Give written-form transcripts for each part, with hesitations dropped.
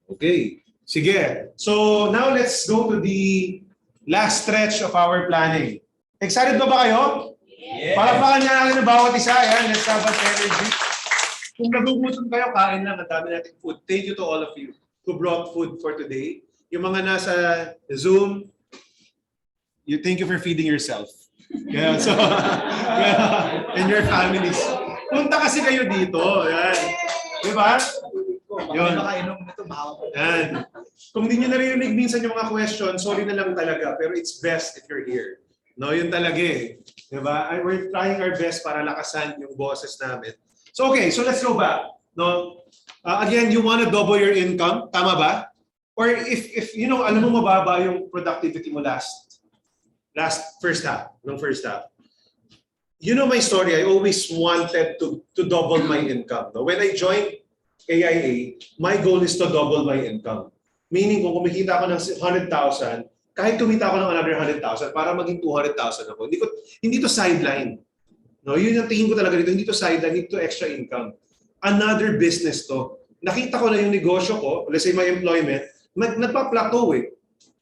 Okay. Sige. So now let's go to the last stretch of our planning. Excited ba kayo? Yes. Palakpakan niya natin ng bawat isa. Ayan, let's have that energy. Kung nagugutom kayo, kain lang. Ang dami natin food. Thank you to all of you who brought food for today. Yung mga nasa Zoom, thank you for feeding yourself. Yeah, so, yeah, and your families. Punta kasi kayo dito. Ayan. Di ba? Yun. Yan. Kung di nyo naririnig minsan yung mga questions, sorry na lang talaga. Pero it's best if you're here. No, yun talaga eh. Diba? We're trying our best para lakasan yung boses namin. So okay, so let's go back. No, again, you want to double your income. Tama ba? Or if you know, alam mo mababa yung productivity mo first half. You know my story, I always wanted to double my income. No? When I joined AIA, my goal is to double my income. Meaning kung kumikita ako ng 100,000, kahit kumita ako ng another 100,000 para maging 200,000 ako. Hindi to sideline. No, yun yung tingin ko talaga dito, hindi to sideline, hindi to extra income. Another business to. Nakita ko na yung negosyo ko, let's say my employment, nagpa-plateau eh.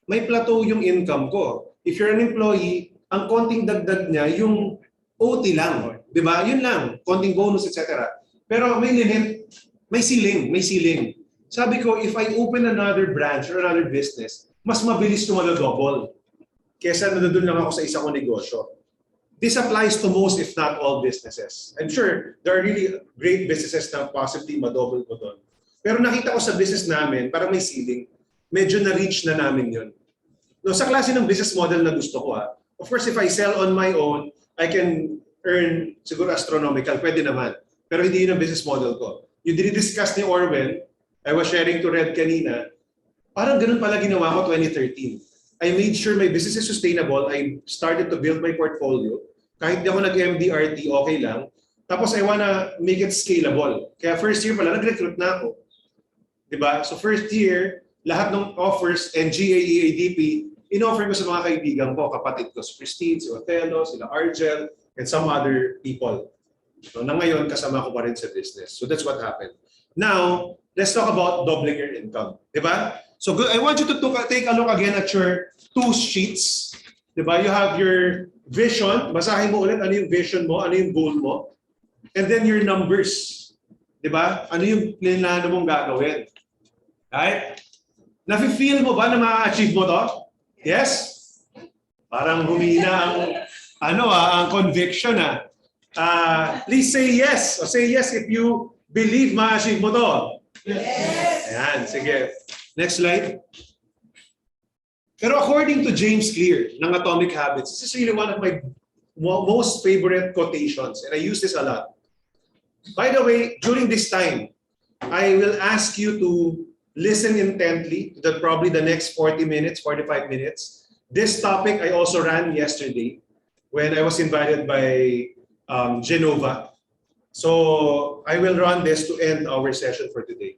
May plateau yung income ko. If you're an employee, ang konting dagdag niya, yung OT lang. Di ba? Yun lang. Konting bonus, etc. Pero may limit. May ceiling. Sabi ko, if I open another branch or another business, mas mabilis ko double kesa nandoon lang ako sa isang negosyo. This applies to most, if not all, businesses. I'm sure there are really great businesses na possibly ma-double ko doon. Pero nakita ko sa business namin, parang may ceiling. Medyo na-reach na namin yun. No, sa klase ng business model na gusto ko of course, if I sell on my own, I can earn siguro astronomical. Pwede naman. Pero hindi yun ang business model ko. Yung dinidiscuss ni Orwell, I was sharing to Red kanina, parang ganun pala ginawa ko 2013. I made sure my business is sustainable. I started to build my portfolio. Kahit di ako nag-MDRT, okay lang. Tapos I wanna make it scalable. Kaya first year pala, nag-recruit na ako. Diba? So first year, lahat ng offers, NGA, EADP, in-offer ko sa mga kaibigan ko, kapatid ko, si Christine, si Othello, sila Argel, and some other people. So na ngayon, kasama ko pa rin sa business. So that's what happened. Now, let's talk about doubling your income. Diba? So I want you to take a look again at your two sheets. Diba? You have your vision. Basahin mo ulit ano yung vision mo, ano yung goal mo. And then your numbers. Diba? Ano yung plano mong gagawin. Right? Nafe-feel mo ba na ma-achieve mo to? Yes? Parang humina ang conviction please say yes. O say yes if you believe ma-achieve mo to. Yes! Ayan, sige. Next slide. Pero according to James Clear ng Atomic Habits, this is really one of my most favorite quotations, and I use this a lot. By the way, during this time, I will ask you to listen intently to probably the next 40 minutes, 45 minutes. This topic I also ran yesterday when I was invited by Genova. So I will run this to end our session for today.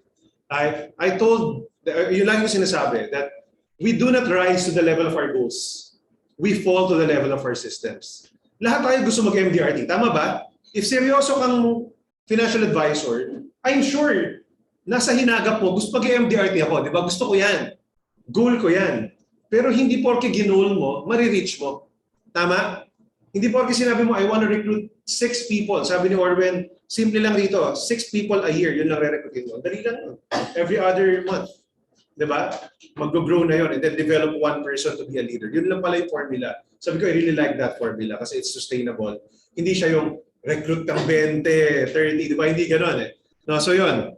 I told, yun lang yung sinasabi, that we do not rise to the level of our goals. We fall to the level of our systems. Lahat tayo gusto mag-MDRT. Tama ba? If seryoso kang financial advisor, I'm sure nasa hinagap mo, gusto mag-MDRT ako. Di ba? Gusto ko yan. Goal ko yan. Pero hindi porke ginoal mo, marireach mo. Tama? Hindi porke sinabi mo, I want to recruit 6 people. Sabi ni Orwell, simple lang dito, 6 people a year, yun lang re-recruitin mo. Dali lang. Every other month. Diba? Mag-grow na yun and then develop one person to be a leader. Yun lang pala yung formula. Sabi ko, I really like that formula kasi it's sustainable. Hindi siya yung recruit ng 20, 30, diba? Hindi ganon eh. No, so yun.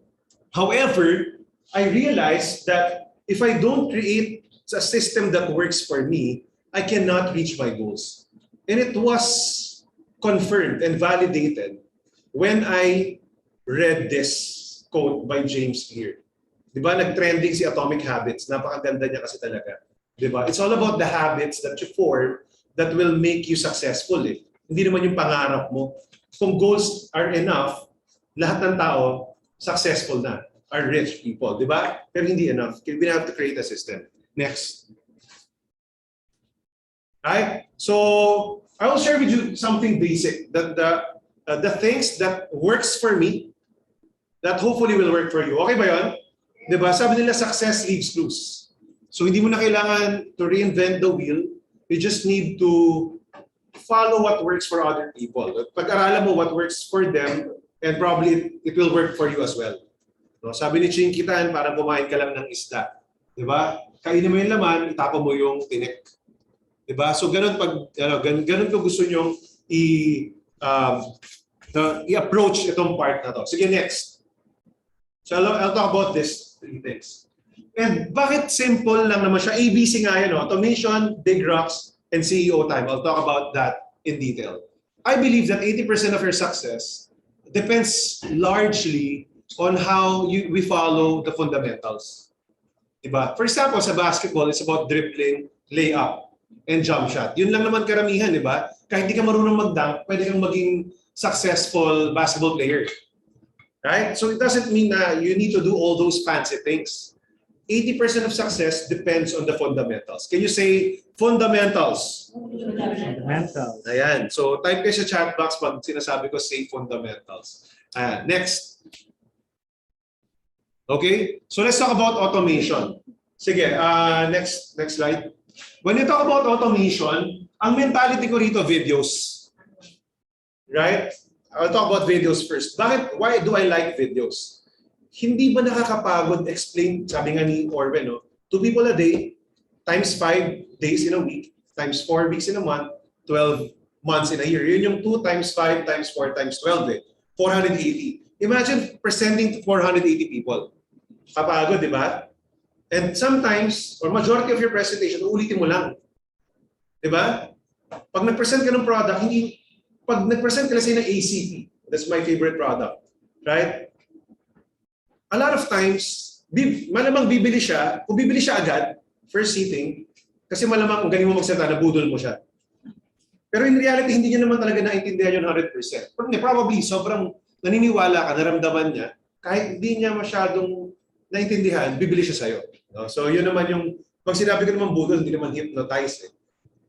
However, I realized that if I don't create a system that works for me, I cannot reach my goals. And it was confirmed and validated when I read this quote by James Clear. Diba, nag-trending si Atomic Habits. Napakaganda niya kasi talaga. Diba? It's all about the habits that you form that will make you successful. Eh. Hindi naman yung pangarap mo. Kung goals are enough, lahat ng tao successful na, are rich people. Diba? Pero hindi enough. We have to create a system. Next. Right? So, I will share with you something basic. That the things that works for me, that hopefully will work for you. Okay ba yun? Diba? Sabi nila, success leaves clues. So hindi mo na kailangan to reinvent the wheel. You just need to follow what works for other people. Pag-aralan mo what works for them, and probably it will work for you as well. No? Sabi ni Chinkitan, parang kumain ka lang ng isda. Diba? Kainin mo yung laman, itapon mo yung tinik. Diba? So ganun ko gusto nyong i-approach itong part na to. Sige, next. So I'll talk about this three things. And bakit simple lang naman siya? ABC nga yan, automation, big rocks, and CEO time. I'll talk about that in detail. I believe that 80% of your success depends largely on how we follow the fundamentals. Diba? For example, sa basketball, it's about dribbling, layup, and jump shot. Yun lang naman karamihan, di ba? Kahit di ka marunong mag-dunk, pwede kang maging successful basketball player. Right? So it doesn't mean na you need to do all those fancy things. 80% of success depends on the fundamentals. Can you say fundamentals? Fundamentals. Ayan. So type kayo sa chat box pag sinasabi ko say fundamentals. Ayan. Next. Okay? So let's talk about automation. Sige, next slide. When you talk about automation, ang mentality ko rito, videos. Right? I'll talk about videos first. Why do I like videos? Hindi ba nakakapagod explain, sabi nga ni Orwell, 2 people a day, times 5 days in a week, times 4 weeks in a month, 12 months in a year. Yun yung 2 times 5 times 4 times 12 480. Imagine presenting to 480 people. Kapagod, di ba? And sometimes, or majority of your presentation, uulitin mo lang. Di ba? Pag nag-present ka ng product, pag nag-present ka kasi ng ACP, that's my favorite product, right? A lot of times, malamang bibili siya, kung bibili siya agad, first sitting, kasi malamang kung galing mo magsalita, nabudol mo siya. Pero in reality, hindi niya naman talaga naintindihan yun 100%. Probably, sobrang naniniwala ka, naramdaman niya, kahit hindi niya masyadong naintindihan, bibili siya sa'yo. No? So yun naman yung, pag sinabi ko naman budol, hindi naman hypnotize.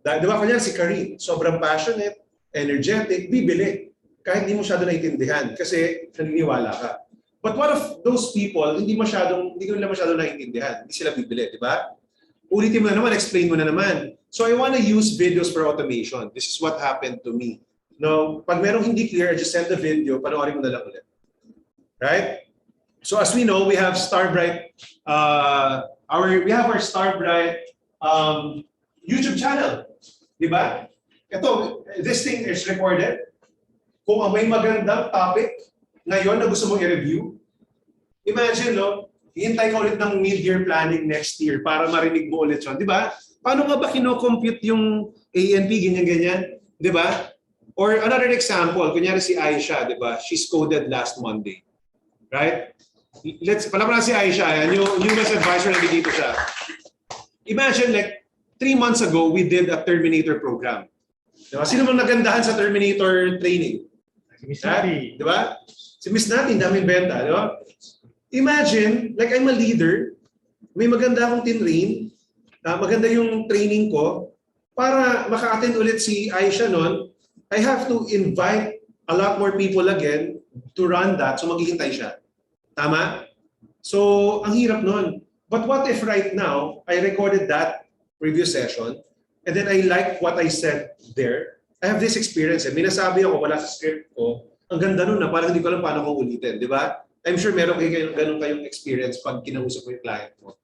Di ba kanya si Karin, sobrang passionate, energetic, bibili. Kahit hindi mo masyadong naintindihan, kasi naniniwala ka. But what if those people, hindi ko nila masyadong naintindihan, hindi sila bibili, di ba? Ulitin mo na naman, explain mo na naman. So I want to use videos for automation. This is what happened to me. No, pag merong hindi clear, I just send the video, panoorin mo na lang ulit. Right? So as we know, we have Starbright, our Starbright YouTube channel. Di ba? Ito, this thing is recorded. Kung may magandang topic ngayon na gusto mong i-review, imagine, hihintay ka ulit ng mid-year planning next year para marinig mo ulit yun. Di ba? Paano nga ba kino-compute yung ANP, ganyan-ganyan? Di ba? Or another example, kunyari si Aisha, di ba? She's coded last Monday. Right? Palapalan si Aisha, yung US advisor na dito siya. Imagine, like, 3 months ago, we did a Terminator program. Diba? Sino mang nagandahan sa Terminator training? Si Miss Nati. Diba? Si Miss Nati, daming benta. Diba? Imagine, like I'm a leader, may maganda akong tinrain, maganda yung training ko, para maka-attend ulit si Aisha nun, I have to invite a lot more people again to run that, so maghihintay siya. Tama? So, ang hirap nun. But what if right now, I recorded that previous session, and then I like what I said there. I have this experience. May nasabi ako, wala sa script ko. Ang ganda nun na parang hindi ko alam paano ko ulitin. Di ba? I'm sure meron ganun kayong experience pag kinausap mo yung client mo.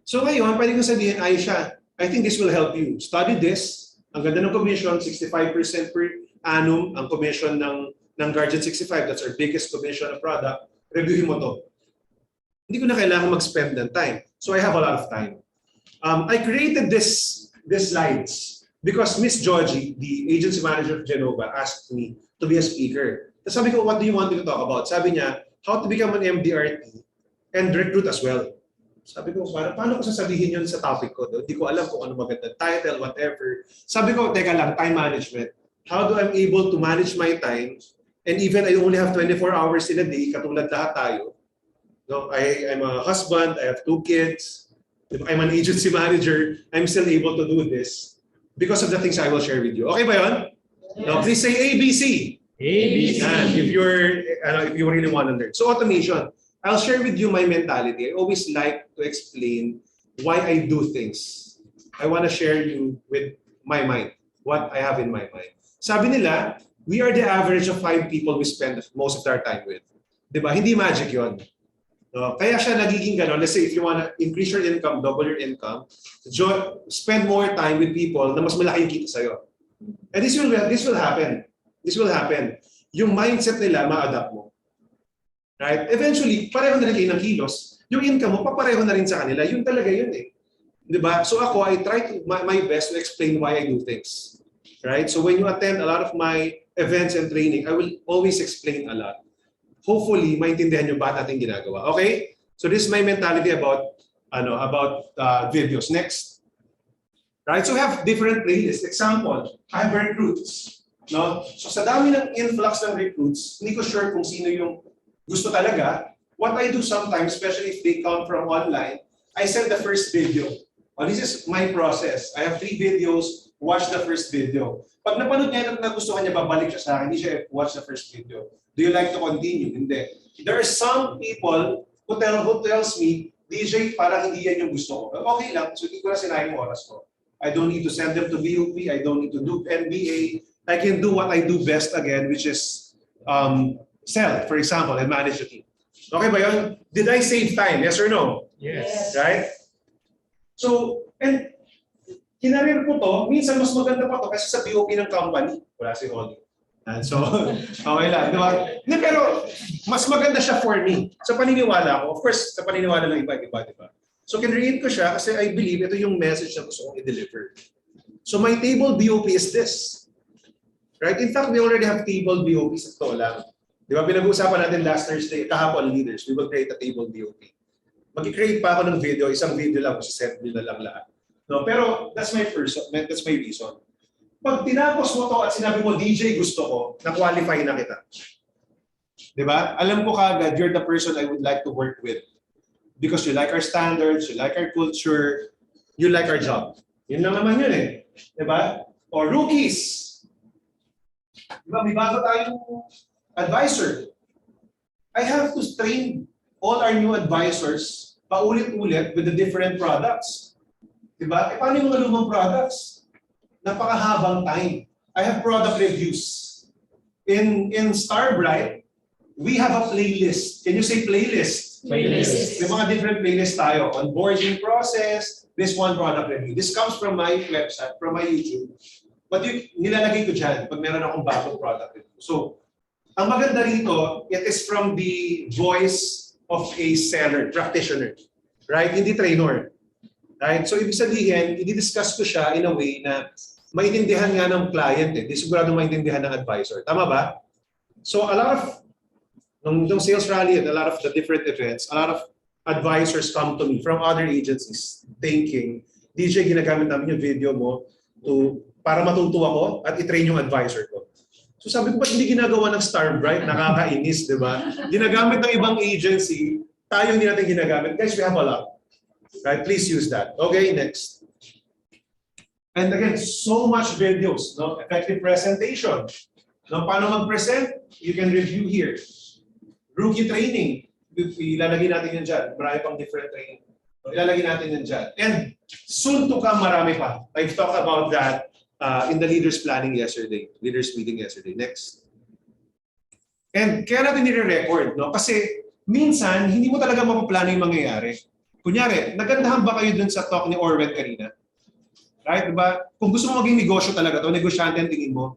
So ngayon, pwede kong sabihin, Aisha, I think this will help you. Study this. Ang ganda ng commission, 65% per annum ang commission ng Guardian 65. That's our biggest commission of product. Reviewin mo to. Hindi ko na kailangan mag-spend ng time. So I have a lot of time. I created these slides because Miss Georgie, the agency manager of Genova, asked me to be a speaker. Tapos sabi ko, what do you want me to talk about? Sabi niya, how to become an MDRT and recruit as well. Sabi ko, paano ko sasabihin yun sa topic ko? Hindi ko alam kung ano magandang title, whatever. Sabi ko, teka lang, time management. How do I am able to manage my time? And even I only have 24 hours in a day, katulad lahat tayo. No, I'm a husband, I have 2 kids. I'm an agency manager, I'm still able to do this because of the things I will share with you. Okay ba yun? Yes. Now, please say ABC. ABC. Yan, if you really want to learn. So automation. I'll share with you my mentality. I always like to explain why I do things. I want to share you with my mind, what I have in my mind. Sabi nila, we are the average of 5 people we spend most of our time with. Diba? Hindi magic yon. No? Kaya siya nagiging gano'n. Let's say if you want to increase your income, double your income, spend more time with people na mas malaki yung kita sa'yo. And this will happen. This will happen. Yung mindset nila, ma-adapt mo. Right? Eventually, pareho na rin kayo ng kilos. Yung income mo, papareho na rin sa kanila. Yun talaga yun eh. Diba? So ako, I try to my best to explain why I do things. Right? So when you attend a lot of my events and training, I will always explain a lot. Hopefully, maintindihan nyo ba natin ginagawa. Okay? So this is my mentality about videos. Next. Right? So we have different playlists. Example, I have recruits. No? So sa dami ng influx ng recruits, hindi ko sure kung sino yung gusto talaga. What I do sometimes, especially if they come from online, I send the first video. Oh, this is my process. I have 3 videos. Watch the first video. Pag napanood niya at nagustuhan niya, babalik siya sa akin. Hindi siya watch the first video. Do you like to continue? Hindi. There are some people who tells me, DJ, parang hindi yan yung gusto ko. Okay lang. So, hindi ko na sinayang oras ko. I don't need to send them to BUP. I don't need to do NBA. I can do what I do best again, which is sell, for example, and manage the team. Okay ba yun? Did I save time? Yes or no? Yes. Right? So, and kinarir ko to, minsan mas maganda pa to kasi sa BOP ng company. Wala si Oli. And so, okay lang, di ba? Hindi, pero mas maganda siya for me. Sa paniniwala ko, of course, sa paniniwala ng iba, di ba? So, kinreate ko siya kasi I believe ito yung message na gusto kong i-deliver. So, my table BOP is this. Right? In fact, we already have table BOP sa to lang. Di ba, pinag-uusapan natin last Thursday, kahapon leaders, we will create a table BOP. Mag-create pa ako ng video, isang video lang, kasi set nyo na lang lahat. No, pero that's my reason. Pag tinapos mo to at sinabi mo, DJ, gusto ko, na-qualify na kita. Diba? Alam ko kagad, you're the person I would like to work with. Because you like our standards, you like our culture, you like our job. Yun lang naman yun eh. Diba? O rookies. Diba? May bago tayong advisor. I have to train all our new advisors paulit-ulit with the different products. Diba? E paano yung mga lumang products? Napakahabang time. I have product reviews. In Starbright, we have a playlist. Can you say playlist? Playlist. May mga different playlists tayo. Onboarding process, this one product review. This comes from my website, from my YouTube. But nilalagay ko dyan pag meron akong bagong product review. So, ang maganda rito, it is from the voice of a seller, practitioner. Right? Hindi trainer. Right? So, ibig sabihin, i-discuss ko siya in a way na maintindihan nga ng client eh. Di sigurado maintindihan ng advisor. Tama ba? So, a lot of, nung sales rally and a lot of the different events, a lot of advisors come to me from other agencies thinking, DJ, ginagamit namin yung video mo para matuto ako at i-train yung advisor ko. So sabi ko, ba't hindi ginagawa ng Starbright? Nakakainis, di ba? Ginagamit ng ibang agency, tayo hindi natin ginagamit. Guys, we have a lot. Right? Please use that. Okay, next. And again, so much videos. No? Effective presentation. No? Paano mag-present? You can review here. Rookie training. Ilalagay natin yan dyan. Marami pang different training. Ilalagay natin yan dyan. And soon to come, marami pa. I've talked about that in the leaders planning yesterday. Leaders meeting yesterday. Next. And kaya natin nire-record. No? Kasi minsan, hindi mo talaga mapaplano yung mangyayari. Kunyari, nagandahan ba kayo dun sa talk ni Orwell kanina? Right? Diba? Kung gusto mo maging negosyo talaga to, negosyante ang tingin mo,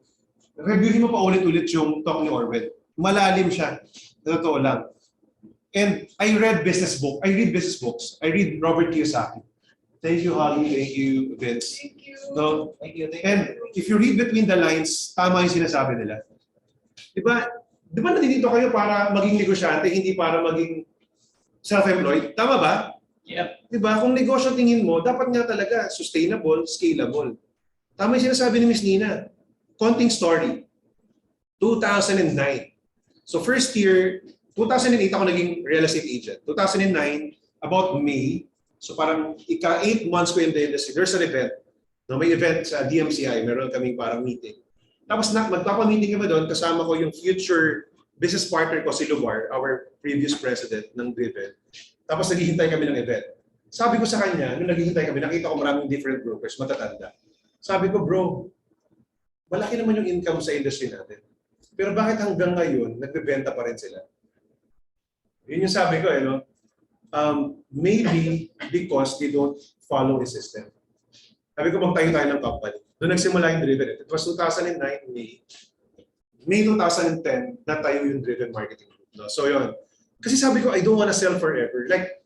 reviewin mo pa ulit-ulit yung talk ni Orwell. Malalim siya. Totoo lang. And I read business books. I read Robert Kiyosaki. Thank you, Holly. Thank you, Vince. Thank you. No? Thank you. And if you read between the lines, tama yung sinasabi nila. Diba nandito kayo para maging negosyante, hindi para maging self-employed? Tama ba? Yep. Diba? Kung negosyo tingin mo, dapat nga talaga sustainable, scalable. Tama yung sinasabi ni Miss Nina. Konting story. 2009. So first year, 2008 ako naging real estate agent. 2009, about May, so parang 8 months ko in the industry. There's an event. No, may event sa DMCI, meron kaming parang meeting. Tapos magpapa-meeting kami doon, kasama ko yung future business partner ko si Lumar, our previous president ng Driven. Tapos naghihintay kami ng event. Sabi ko sa kanya, nung naghihintay kami, nakita ko maraming different brokers, matatanda. Sabi ko, bro, malaki naman yung income sa industry natin. Pero bakit hanggang ngayon, nagbebenta pa rin sila? Yun yung sabi ko, no? Maybe because they don't follow the system. Sabi ko, magtayo tayo ng company. Doon nagsimula yung Driven. It was 2009, May 2010, natayo yung Driven Marketing Group. No? So yun. Kasi sabi ko, I don't wanna sell forever. Like,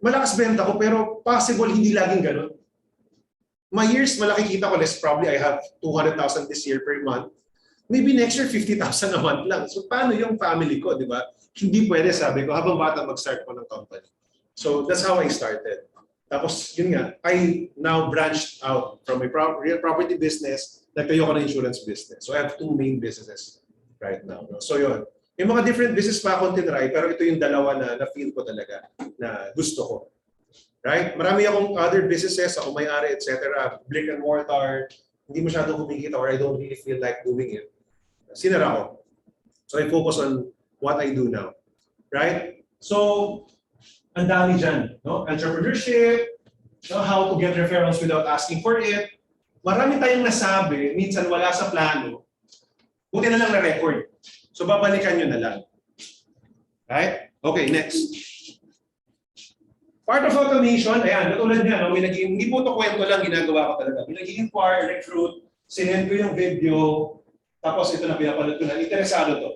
malakas benta ko, pero possible hindi laging ganun. My years, malaki kita ko, less probably I have 200,000 this year per month. Maybe next year, 50,000 a month lang. So paano yung family ko, di ba? Hindi pwede, sabi ko, habang bata mag-start ko ng company. So that's how I started. Tapos, yun nga, I now branched out from my real property business, nagtayo ko ng insurance business. So I have 2 main businesses right now. No? So yun. May mga different business pa akong tinry, pero ito yung dalawa na feel ko talaga na gusto ko. Right? Marami akong other businesses, ako may-ari, etc. Brick and mortar, hindi masyadong kumikita or I don't really feel like doing it. Sinara ko. So I focus on what I do now. Right? So, ang dami dyan. No? Entrepreneurship, no? How to get referrals without asking for it. Marami tayong nasabi, minsan wala sa plano, buti na lang na-record. So babalikan nyo na lang. Right? Okay, next. Part of automation, ayan, katulad niya, no? Hindi po ito kwento lang, ginagawa ko talaga. May nag-inquire, recruit, sinend ko yung video, tapos ito na pinapanood ko na, interesado to.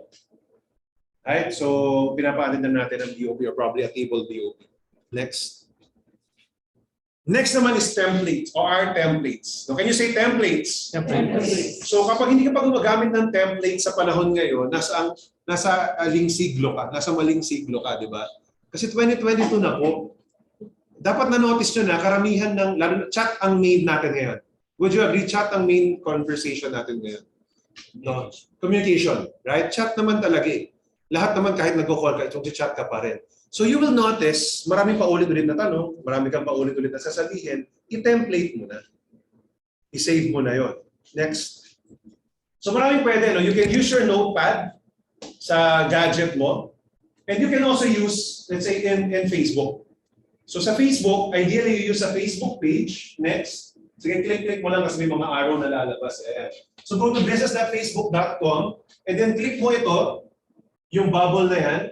Right? So, pinapaanin na natin ang DOP or probably a table DOP. Next. Next naman is templates or our templates. So, can you say templates? Templates. So, kapag hindi ka pa gumagamit ng template sa panahon ngayon, nasa aling siglo ka, nasa maling siglo ka, di ba? Kasi 2022 na po. Dapat na-notice nyo na karamihan ng, lalo na chat ang main natin ngayon. Would you agree? Chat ang main conversation natin ngayon. No? Communication, right? Chat naman talaga eh. Lahat naman kahit nag-call ka, itong chat ka pa rin. So you will notice, marami pa ulit-ulit na tanong, marami kang pa ulit-ulit na sasabihin, i-template mo na. I-save mo na yon. Next. So maraming pwede, no? You can use your notepad sa gadget mo. And you can also use, let's say, in Facebook. So sa Facebook, ideally you use a Facebook page. Next. Sige, click mo lang kasi may mga arrow na lalabas. So go to business.facebook.com and then click mo ito, yung bubble na yan.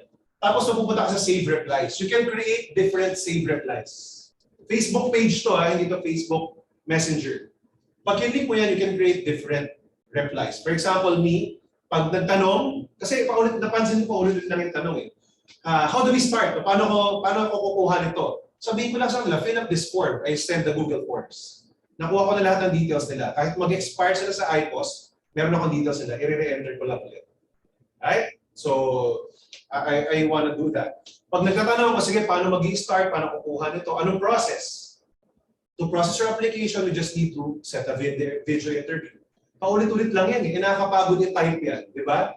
Tapos mapupunta ka sa save replies. You can create different save replies. Facebook page to hindi to Facebook Messenger. Pag click mo yan, you can create different replies. For example, me, pag nagtanong, kasi napansin ko paulit lang yung tanong eh. How do we start? Paano ko kukuha nito? Sabihin ko lang sa kanila, fill up this form. I send the Google Forms. Nakuha ko na lahat ng details nila. Kahit mag-expire sila sa iPost, meron akong details nila. I-re-enter ko lang ulit. Right? So, I want to do that. Pag nagtatanong ko, sige, paano mag-i-start? Paano kukuha nito? Anong process? To process your application, you just need to set a video interview. Paulit-ulit lang yan. Nakakapagod yung type yan. Di ba?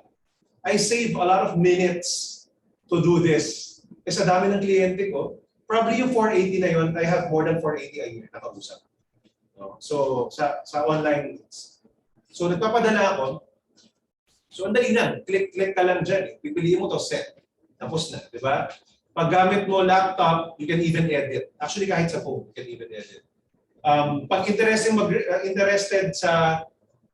I save a lot of minutes to do this. Kasi sa dami ng kliyente ko, probably yung 480 na yun, I have more than 480 a year nakausap. No? So, sa online needs. So, nagpapadala ako. So, ang dali lang. Click ka lang dyan. Pipiliin mo to set. Tapos na. Di ba? Pag gamit mo laptop, you can even edit. Actually, kahit sa phone, you can even edit. Pag interested sa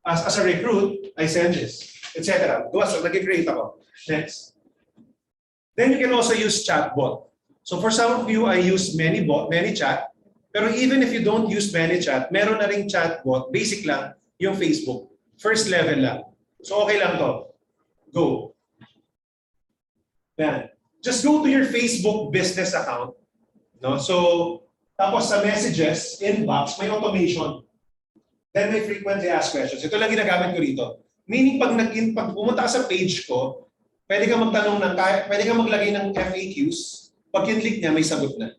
as a recruit, I send this, etc. So, nag-create ako. Next. Then you can also use Chatbot. So for some of you, I use ManyChat. Pero even if you don't use ManyChat, meron na ring Chatbot. Basic lang, yung Facebook. First level lang. So okay lang to. Go. Yan. Just go to your Facebook business account. No? So, tapos sa messages, inbox, may automation. Then may frequently asked questions. Ito lang ginagamit ko rito. Meaning, pag pumunta ka sa page ko, pwede kang magtanong pwede kang maglagay ng FAQs. Pag click niya, may sagot na.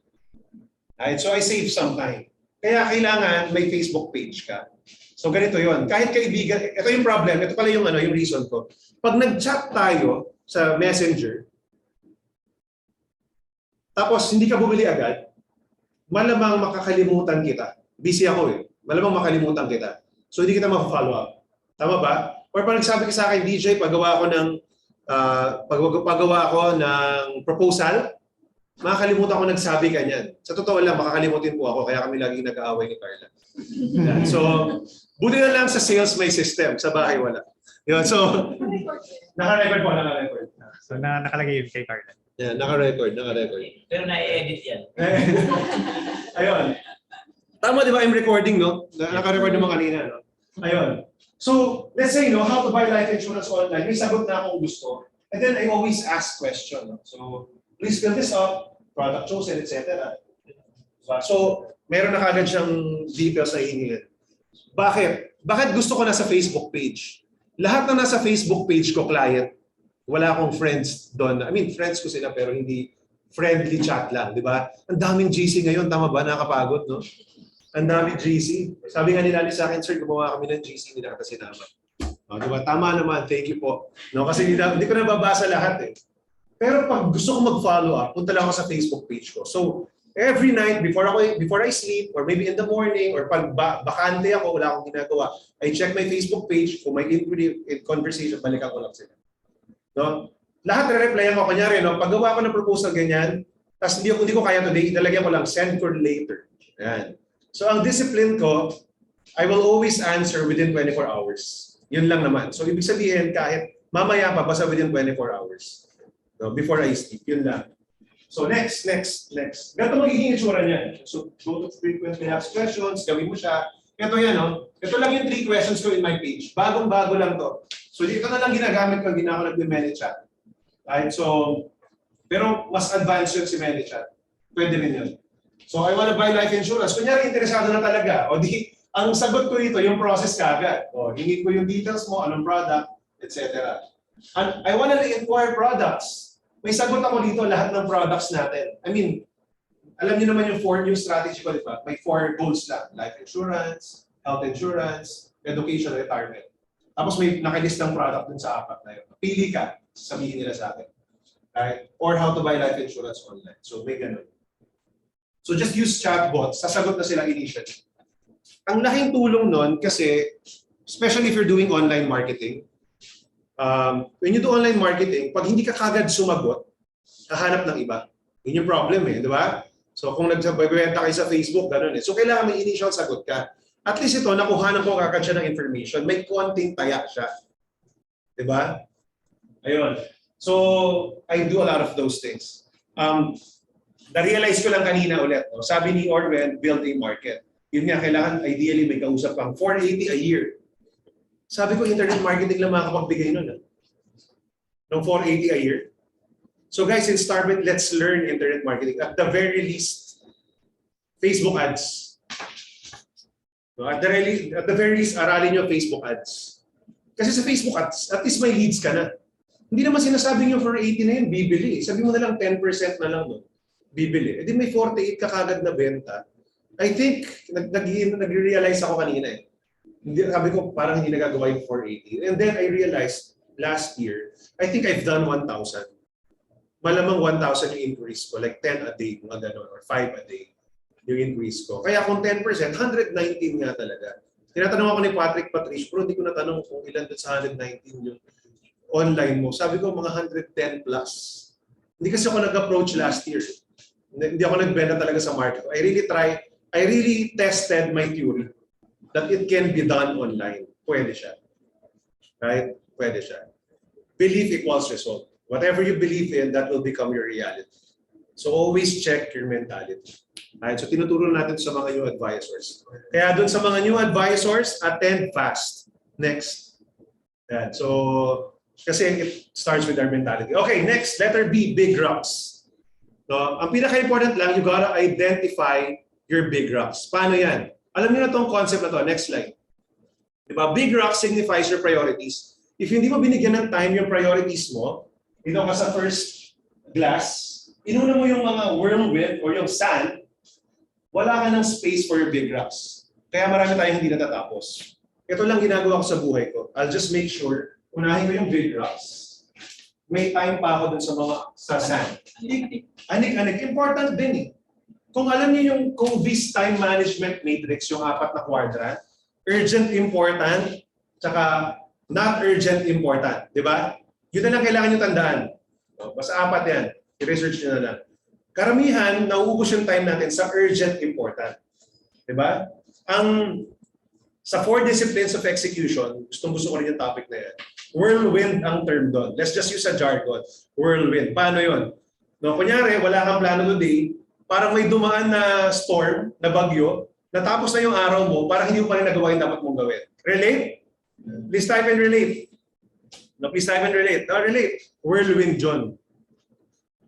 Right? So I save some time. Kaya kailangan may Facebook page ka. So ganito yon. Kahit kaibigan, ito yung problem, ito pala yung reason ko. Pag nag-chat tayo sa Messenger, tapos hindi ka bumili agad, malamang makakalimutan kita. Busy ako eh. Malamang makalimutan kita. So hindi kita ma-follow up. Tama ba? Or pag nagsabi ka sa akin, DJ, paggawa ko ng paggawa ako ng proposal, makakalimutan ko nagsabi kanyan. Sa totoo lang, makakalimutin po ako, kaya kami laging nag-aaway ni Carla. Yan. So, buti na lang sa sales may system, sa bahay wala. Yun, so, naka-record po, naka-record. So nakalagay yun kay Carla. Yan, naka-record. Pero na-edit yan. Ayun. Tama, di ba? I'm recording, no? Naka-record naman kanina, no? Ayun. So, let's say, no, how to buy life insurance online. May sagot na akong gusto. And then I always ask question. No? So, please fill this up, product chosen, etc. So, meron na kagad siyang details na hihingin. Bakit? Bakit gusto ko nasa Facebook page? Lahat na nasa Facebook page ko, client, wala akong friends doon. I mean, friends ko sila pero hindi friendly chat lang, di ba? Ang daming GC ngayon, tama ba? Nakakapagod, no? Ang daming GC. Sabi nga nila sa akin, sir, gumawa kami ng GC, hindi na kita sinama. O, di ba? Tama naman, thank you po. No, kasi hindi ko nababasa lahat eh. Pero pag gusto ko mag-follow up, punta lang ako sa Facebook page ko. So, every night before I sleep or maybe in the morning or pag bakante ako, wala akong ginagawa, I check my Facebook page. Kung may inquiry conversation, balikan ko lang sila. No? Lahat re-replyan ko. Kanyari, no? Paggawa ko ng proposal ganyan, tapos hindi ko kaya today, ilalagyan ko lang send for later. Yan. So ang discipline ko, I will always answer within 24 hours. Yun lang naman. So ibig sabihin, kahit mamaya pa, basta within 24 hours. No? Before I sleep. Yun lang. So next. Ganito magiging itsura niyan. So go to frequently asked questions, gawin mo siya. Ito yan, no? Ito lang yung 3 questions ko in my page. Bagong-bago lang to. So ito na lang ginagamit ko, hindi na ako nag-ManyChat. Right? So, pero mas advanced yun si ManyChat. Pwede rin yun. So I want to buy life insurance. Kunyari, interesado na talaga. O di, ang sagot ko dito, yung process kagad. O, hingin ko yung details mo, anong product, etc. And I want to inquire products. May sagot ako dito, lahat ng products natin. I mean, alam niyo naman yung 4 new strategy ko, di ba? May 4 goals lang. Life insurance, health insurance, education, retirement. Tapos may nakalistang product dun sa 4 na yun. Pili ka, sabihin nila sa akin. Right? Or how to buy life insurance online. So may ganun. So just use Chatbot, sasagot na sila initially. Ang laking tulong nun kasi, especially if you're doing online marketing, when you do online marketing, pag hindi ka kagad sumagot, hahanap ng iba. Yun yung problem eh, di ba? So kung nagbebenta kayo sa Facebook, gano'n eh. So kailangan may initial sagot ka. At least ito, nakuhanan ko kagad siya ng information. May konting taya siya. Di ba? Ayun. So, I do a lot of those things. Na-realize ko lang kanina ulit. No? Sabi ni Orwell, build a market. Yun nga, kailangan ideally may kausap pang 480 a year. Sabi ko, internet marketing lang makapagbigay nun. Ng 480 a year. So guys, in Starbright, let's learn internet marketing. At the very least, Facebook ads. No? At the very least, aralin nyo Facebook ads. Kasi sa Facebook ads, at least may leads ka na. Hindi naman sinasabing yung 480 na yun, bibili. Sabi mo na lang 10% na lang doon. Bibili. E di may 48 ka kagad na benta. I think, nag-realize ako kanina eh. Sabi ko, parang hindi nagagawa yung 480. And then I realized, last year, I think I've done 1,000. Malamang 1,000 yung increase ko. Like 10 a day, mga gano'n, or 5 a day yung increase ko. Kaya kung 10%, 119 nga talaga. Tinatanong ako ni Patrick, pero hindi ko natanong kung ilan doon sa 119 yung online mo. Sabi ko, mga 110 plus. Hindi kasi ako nag-approach last year. Hindi ako nagbenta talaga sa market. I really tested my theory that it can be done online. Pwede siya. Right? Pwede siya. Belief equals result. Whatever you believe in, that will become your reality. So always check your mentality. Right? So tinuturo natin sa mga new advisors. Kaya dun sa mga new advisors, attend fast. Next. Yan. So, kasi it starts with our mentality. Okay, next, letter B, big rocks. So, ang pinaka-important lang, you gotta identify your big rocks. Paano yan? Alam niyo na tong concept na to. Next slide. Diba? Big rock signifies your priorities. If hindi mo binigyan ng time yung priorities mo, dito ka sa first glass, inuna mo yung mga whirlwind or yung sand, wala ka ng space for your big rocks. Kaya marami tayong hindi natatapos. Ito lang ginagawa ko sa buhay ko. I'll just make sure, unahin ko yung big rocks. May time pa ako dun sa mga sa sand. Anik-anik. Important din eh. Kung alam niyo kung this time management matrix, yung 4 na quadrant, urgent, important, tsaka not urgent, important. Di ba? Yun na lang kailangan nyo tandaan. Basta 4 yan. I-research nyo na lang. Karamihan, nauubos yung time natin sa urgent important. Diba? Sa 4 disciplines of execution, gusto ko rin yung topic na yan. Whirlwind ang term doon. Let's just use a jargon. Whirlwind. Paano yun? No, kunyari, wala kang plano today, parang may dumaan na storm, na bagyo, natapos na yung araw mo, parang hindi mo pa rin nagawa yung dapat mong gawin. Relate? Please type and relate. No, please type and relate. No, relate. Whirlwind John.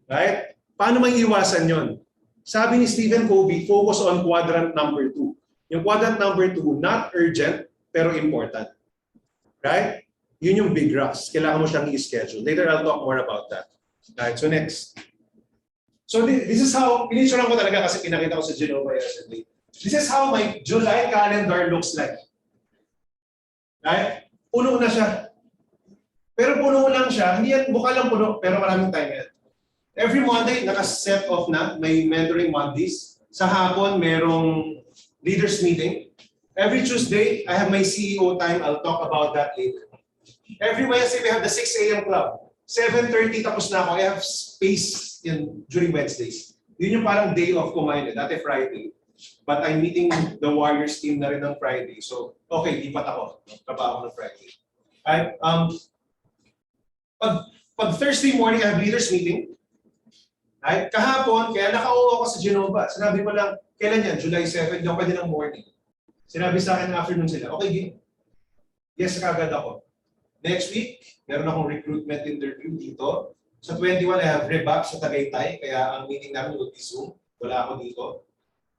Right? Paano may iwasan yon? Sabi ni Stephen Covey, focus on quadrant number 2. Yung quadrant number 2, not urgent, pero important. Right? Yun yung big rocks. Kailangan mo siyang i-schedule. Later, I'll talk more about that. Right, so next. So this is how, pinicturean ko talaga kasi pinakita ko sa Genova yesterday. This is how my July calendar looks like. Right? Puno na siya. Pero puno lang siya. Hindi yan, mukha lang puno, pero maraming time yan. Every Monday, naka-set off na. May mentoring Mondays. Sa hapon, merong leaders meeting. Every Tuesday, I have my CEO time. I'll talk about that later. Every Wednesday, we have the 6 a.m. club. 7:30 tapos na ako. I have space during Wednesdays. Yun yung parang day off ko ngayon. Dati Friday. But I'm meeting the Warriors team na rin ng Friday. So, okay, lipat ako. Trabaho ng Friday. Right? Pag Thursday morning, I have leaders meeting. Right? Kahapon, kaya naka-oo ako sa Genova. Sinabi ko lang, kailan yan? July 7, hindi ako pwede ng morning. Sinabi sa akin ng afternoon sila, okay, game. Yes, kagad ako. Next week, meron akong recruitment interview dito. Sa 21, I have Reback sa Tagaytay, kaya ang meeting namin will be Zoom. Wala ako dito.